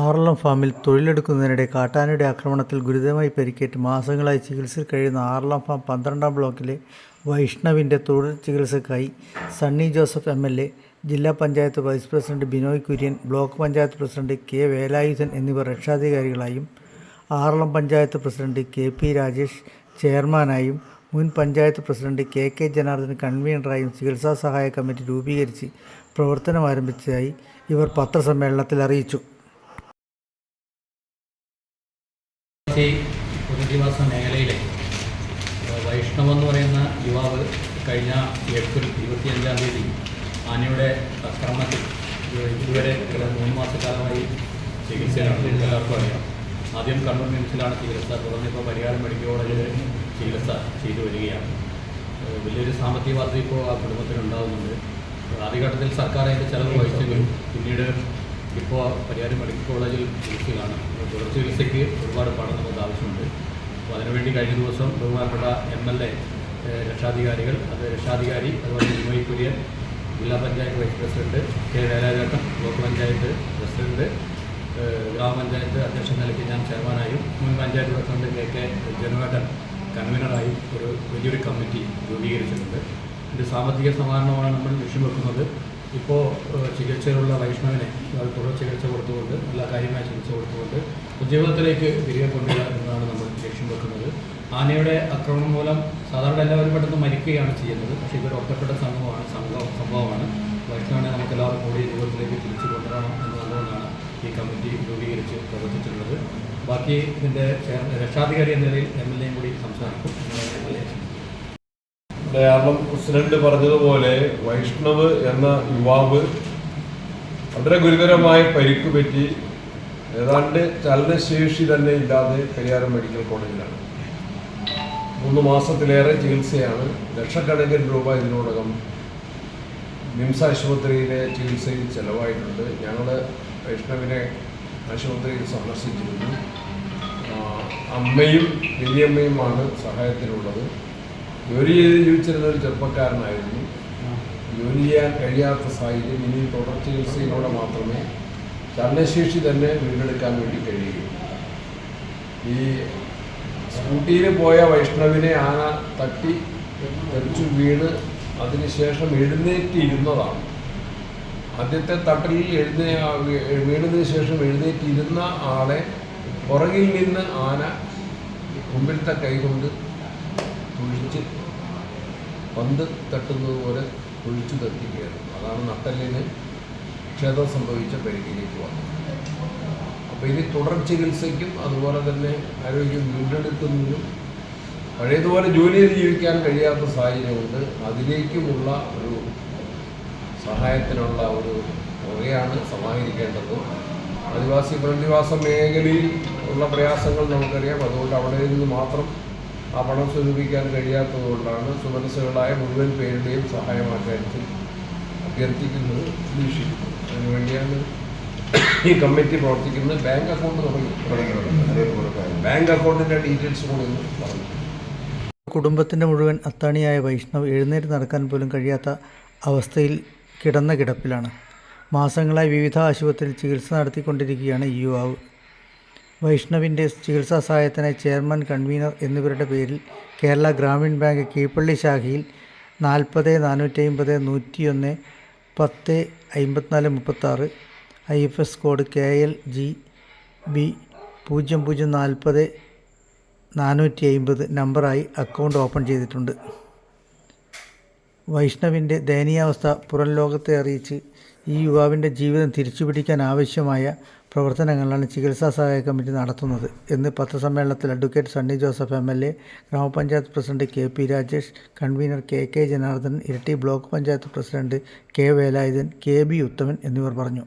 ആറളം ഫാമിൽ തൊഴിലെടുക്കുന്നതിനിടെ കാട്ടാനയുടെ ആക്രമണത്തിൽ ഗുരുതരമായി പരിക്കേറ്റ് മാസങ്ങളായി ചികിത്സയിൽ കഴിയുന്ന ആറളം ഫാം 12-ാം ബ്ലോക്കിലെ വൈഷ്ണവിൻ്റെ തുടർ ചികിത്സയ്ക്കായി സണ്ണി ജോസഫ് MLA, ജില്ലാ panchayat vice president Binoy Kurian, block panchayat president K. Velayudhan എന്നിവർ രക്ഷാധികാരികളായും ആറളം പഞ്ചായത്ത് പ്രസിഡന്റ് KP രാജേഷ് ചെയർമാനായും മുൻ പഞ്ചായത്ത് പ്രസിഡന്റ് KK ജനാർദ്ദൻ കൺവീനറായും ചികിത്സാ സഹായ കമ്മിറ്റി രൂപീകരിച്ച് പ്രവർത്തനം ആരംഭിച്ചതായി ഇവർ പത്രസമ്മേളനത്തിൽ അറിയിച്ചു. പുനരധിവാസ മേഖലയിലെ വൈഷ്ണവ് എന്ന് പറയുന്ന യുവാവ് കഴിഞ്ഞ ഏപ്രിൽ 25-ാം തീയതി ആനയുടെ ആക്രമണത്തിൽ ഇതുവരെ 3 മാസക്കാലമായി ചികിത്സയിലാണ്. എല്ലാവർക്കും അറിയാം. ആദ്യം കണ്ണൂർ മിംസിലാണ് ചികിത്സ, തുടർന്ന് ഇപ്പോൾ പരിയാരം മെഡിക്കൽ കോളേജിൽ ചികിത്സ ചെയ്തു വരികയാണ്. വലിയൊരു സാമ്പത്തിക ബാധ്യത ഇപ്പോൾ ആ കുടുംബത്തിനുണ്ടാകുന്നുണ്ട്. ആദ്യഘട്ടത്തിൽ സർക്കാർ അതിൻ്റെ ചെലവ് വഹിച്ചെങ്കിലും പിന്നീട് ഇപ്പോൾ പരിയാരം മെഡിക്കൽ കോളേജിൽ ചികിത്സയിലാണ്. തുടർ ചികിത്സയ്ക്ക് ഒരുപാട് പണം നമുക്ക് ആവശ്യമുണ്ട്. അപ്പോൾ അതിനുവേണ്ടി കഴിഞ്ഞ ദിവസം ബഹുമാനപ്പെട്ട MLA, രക്ഷാധികാരികൾ, അതുപോലെ ബിനോയ് കുര്യൻ, ജില്ലാ panchayat vice president K. Velayudhan, block panchayat president, ഗ്രാമപഞ്ചായത്ത് അധ്യക്ഷൻ നിലയ്ക്ക് ഞാൻ ചെയർമാനായും മുൻ പഞ്ചായത്ത് പ്രസിഡന്റ് KK ജനാർദ്ദൻ കൺവീനറായും വലിയൊരു കമ്മിറ്റി രൂപീകരിച്ചിട്ടുണ്ട്. ഇതിൻ്റെ സാമ്പത്തിക സമാഹരണമാണ് നമ്മൾ ലക്ഷ്യം വെക്കുന്നത്. ഇപ്പോൾ ചികിത്സയിലുള്ള വൈഷ്ണവിനെ തുടർ ചികിത്സ കൊടുത്തുകൊണ്ട്, നല്ല കാര്യമായ ചികിത്സ കൊടുത്തുകൊണ്ട് ജീവിതത്തിലേക്ക് തിരികെ കൊണ്ടുവരിക എന്നതാണ് നമ്മൾ ലക്ഷ്യം വെക്കുന്നത്. ആനയുടെ ആക്രമണം മൂലം സാധാരണ എല്ലാവരും പെട്ടെന്ന് മരിക്കുകയാണ് ചെയ്യുന്നത്. പക്ഷേ ഇതൊരു ഒറ്റപ്പെട്ട സംഭവമാണ്. വൈഷ്ണവിനെ നമുക്കെല്ലാവർക്കും കൂടി ജീവിതത്തിലേക്ക് തിരിച്ചു കൊണ്ടുവരണം എന്നുള്ളതുകൊണ്ടാണ് ഈ കമ്മിറ്റി രൂപീകരിച്ച് പ്രവർത്തിച്ചിട്ടുള്ളത്. ബാക്കി ഇതിൻ്റെ രക്ഷാധികാരി എന്ന നിലയിൽ MLA കൂടി സംസാരിക്കും. കേരളം പ്രസിഡന്റ് പറഞ്ഞതുപോലെ വൈഷ്ണവ് എന്ന യുവാവ് വളരെ ഗുരുതരമായ പരിക്ക് പറ്റി ഏതാണ്ട് ചലനശേഷി തന്നെ ഇല്ലാതെ പരിയാരം മെഡിക്കൽ കോളേജിലാണ്. 3 മാസത്തിലേറെ ചികിത്സയാണ്. ലക്ഷക്കണക്കിന് രൂപ ഇതിനോടകം മിംസ് ആശുപത്രിയിലെ ചികിത്സയിൽ ചെലവായിട്ടുണ്ട്. ഞങ്ങൾ വൈഷ്ണവിനെ ആശുപത്രിയിൽ സന്ദർശിച്ചിരുന്നു. അമ്മയും വലിയമ്മയുമാണ് സഹായത്തിനുള്ളത്. ജോലി ചെയ്ത് ജീവിച്ചിരുന്ന ഒരു ചെറുപ്പക്കാരനായിരുന്നു. ജോലി ചെയ്യാൻ കഴിയാത്ത സാഹചര്യം. ഇനി തുടർ ചികിത്സയിലൂടെ മാത്രമേ ചലനശേഷി തന്നെ വീണ്ടെടുക്കാൻ വേണ്ടി കഴിയുകയുള്ളൂ. ഈ സ്കൂട്ടിയിൽ പോയ വൈഷ്ണവിനെ ആന തട്ടി തെറിച്ചു വീണ് അതിനുശേഷം എഴുന്നേറ്റിരുന്നതാണ്. ആദ്യത്തെ തട്ടലിൽ വീണതിന് ശേഷം എഴുന്നേറ്റിരുന്ന ആളെ പുറകിൽ നിന്ന് ആന മുമ്പിലത്തെ കൈകൊണ്ട് തുഴിച്ച് പന്ത് തട്ടുന്നത് പോലെ തുഴിച്ചു തട്ടിക്കുകയാണ്. അതാണ് നട്ടലിന് ക്ഷതം സംഭവിച്ച പരിക്കിലേക്ക് വന്നത്. അപ്പോൾ ഇനി തുടർ ചികിത്സയ്ക്കും അതുപോലെ തന്നെ ആരോഗ്യം വീണ്ടെടുക്കുന്നതിനും പഴയതുപോലെ ജോലി ചെയ്ത് ജീവിക്കാൻ കഴിയാത്ത സാഹചര്യമുണ്ട്. അതിലേക്കുമുള്ള ഒരു സഹായത്തിനുള്ള ഒരു തുകയാണ് സമാഹരിക്കേണ്ടത്. ആദിവാസി പുനരധിവാസ മേഖലയിൽ ഉള്ള പ്രയാസങ്ങൾ നമുക്കറിയാം. അതുകൊണ്ട് അവിടെ നിന്ന് മാത്രം ആ പണം സ്വരൂപിക്കാൻ കഴിയാത്തതുകൊണ്ടാണ് സുമനസ്സുകളായ മുഴുവൻ പേരുടെയും സഹായമാക്കാര്യത്തിൽ അഭ്യർത്ഥിക്കുന്നത്, പ്രതീക്ഷിക്കുന്നത്. അതിനുവേണ്ടിയാണ് ഈ കമ്മിറ്റി പ്രവർത്തിക്കുന്നത്. ബാങ്ക് അക്കൗണ്ട് ബാങ്ക് അക്കൗണ്ടിൻ്റെ ഡീറ്റെയിൽസ് കൂടി പറഞ്ഞു. കുടുംബത്തിൻ്റെ മുഴുവൻ അത്താണിയായ വൈഷ്ണവ് എഴുന്നേറ്റ് നടക്കാൻ പോലും കഴിയാത്ത അവസ്ഥയിൽ കിടന്ന കിടപ്പിലാണ്. മാസങ്ങളായി വിവിധ ആശുപത്രിയിൽ ചികിത്സ നടത്തിക്കൊണ്ടിരിക്കുകയാണ് ഈ യുവാവ്. വൈഷ്ണവിൻ്റെ ചികിത്സാ സഹായത്തിനായി ചെയർമാൻ, കൺവീനർ എന്നിവരുടെ പേരിൽ കേരള ഗ്രാമീൺ ബാങ്ക് കീഴ്പള്ളി ശാഖയിൽ 40 450 101 10 54 36 IFS കോഡ് KLGB 0040 450 നമ്പറായി അക്കൗണ്ട് ഓപ്പൺ ചെയ്തിട്ടുണ്ട്. വൈഷ്ണവിൻ്റെ ദയനീയാവസ്ഥ പുറം ലോകത്തെ അറിയിച്ച് ഈ യുവാവിൻ്റെ ജീവിതം തിരിച്ചുപിടിക്കാൻ ആവശ്യമായ പ്രവർത്തനങ്ങളാണ് ചികിത്സാ സഹായ കമ്മിറ്റി നടത്തുന്നത് എന്ന് പത്രസമ്മേളനത്തിൽ അഡ്വക്കേറ്റ് സണ്ണി ജോസഫ് MLA, ഗ്രാമപഞ്ചായത്ത് president KP Rajesh, convener KK Janardhan, Iritty block panchayat president K. Velayudhan, KB Uthaman എന്നിവർ പറഞ്ഞു.